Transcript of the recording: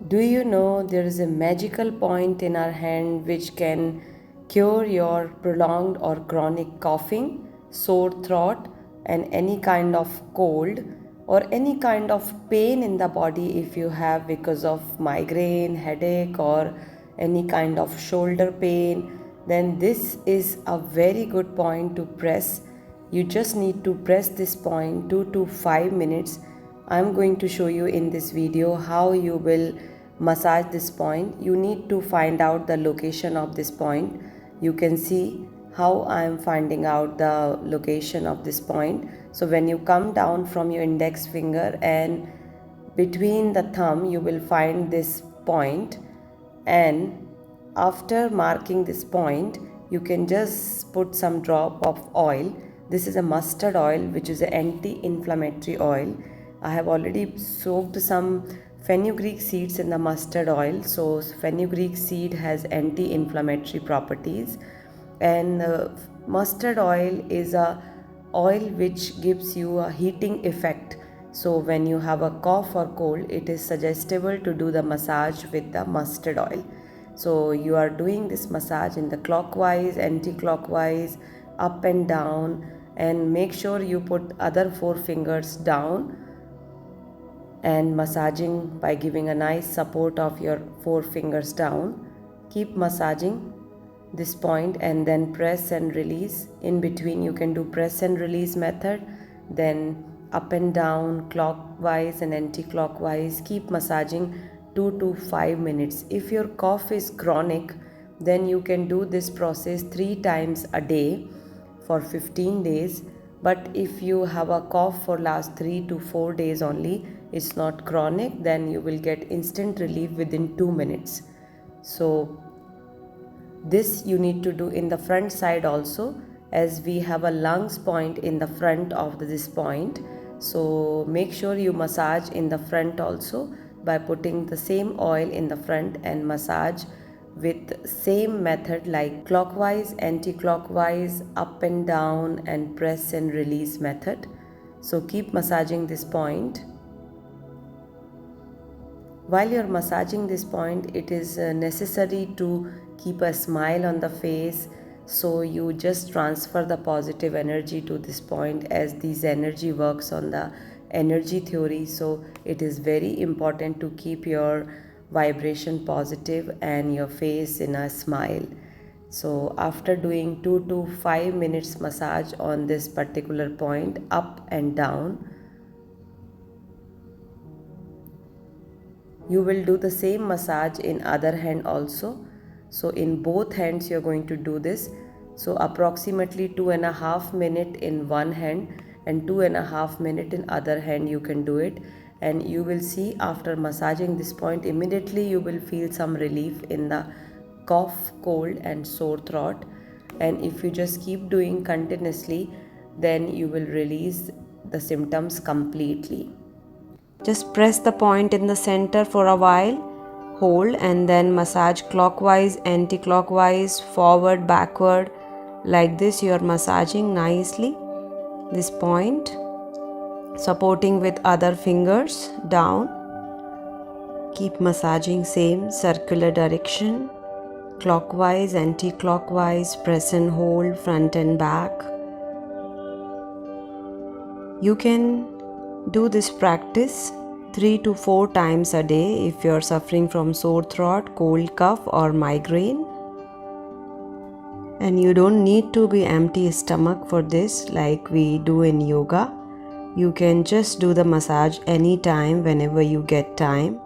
Do you know there is a magical point in our hand which can cure your prolonged or chronic coughing, sore throat, and any kind of cold or any kind of pain in the body if you have because of migraine, headache, or any kind of shoulder pain? Then this is a very good point to press. You just need to press this point 2 to 5 minutes. I'm going to show you in this video how you will massage this point. You need to find out the location of this point. You can see how I am finding out the location of this point. So when you come down from your index finger and between the thumb, you will find this point, and after marking this point, you can just put some drop of oil. This is a mustard oil, which is an anti-inflammatory oil. I have already soaked some fenugreek seeds in the mustard oil. So fenugreek seed has anti-inflammatory properties, and mustard oil is a oil which gives you a heating effect. So when you have a cough or cold, it is suggestible to do the massage with the mustard oil. So you are doing this massage in the clockwise, anti-clockwise, up and down, and make sure you put other 4 fingers down and massaging by giving a nice support of your 4 fingers down. Keep massaging this point and then press and release. In between you can do press and release method, then up and down, clockwise and anti-clockwise. Keep massaging 2 to 5 minutes. If your cough is chronic, then you can do this process 3 times a day for 15 days. But if you have a cough for last 3 to 4 days only, it's not chronic, then you will get instant relief within 2 minutes. So this you need to do in the front side also, as we have a lungs point in the front of this point. So make sure you massage in the front also by putting the same oil in the front and massage with same method like clockwise, anti-clockwise, up and down, and press and release method. So keep massaging this point. While you're massaging this point, it is necessary to keep a smile on the face. So you just transfer the positive energy to this point, as this energy works on the energy theory. So it is very important to keep your vibration positive and your face in a smile. So after doing 2 to 5 minutes massage on this particular point, up and down, you will do the same massage in other hand also. So in both hands you are going to do this. So approximately 2.5 minutes in one hand and 2.5 minutes in other hand you can do it. And you will see after massaging this point, immediately you will feel some relief in the cough, cold and sore throat. And if you just keep doing continuously, then you will release the symptoms completely. Just press the point in the center for a while, hold, and then massage clockwise, anti-clockwise, forward, backward. Like this you are massaging nicely this point, supporting with other fingers down. Keep massaging same circular direction, clockwise, anti-clockwise, press and hold front and back. You can do this practice 3 to 4 times a day if you are suffering from sore throat, cold, cough or migraine. And you don't need to be empty stomach for this like we do in yoga. You can just do the massage anytime whenever you get time.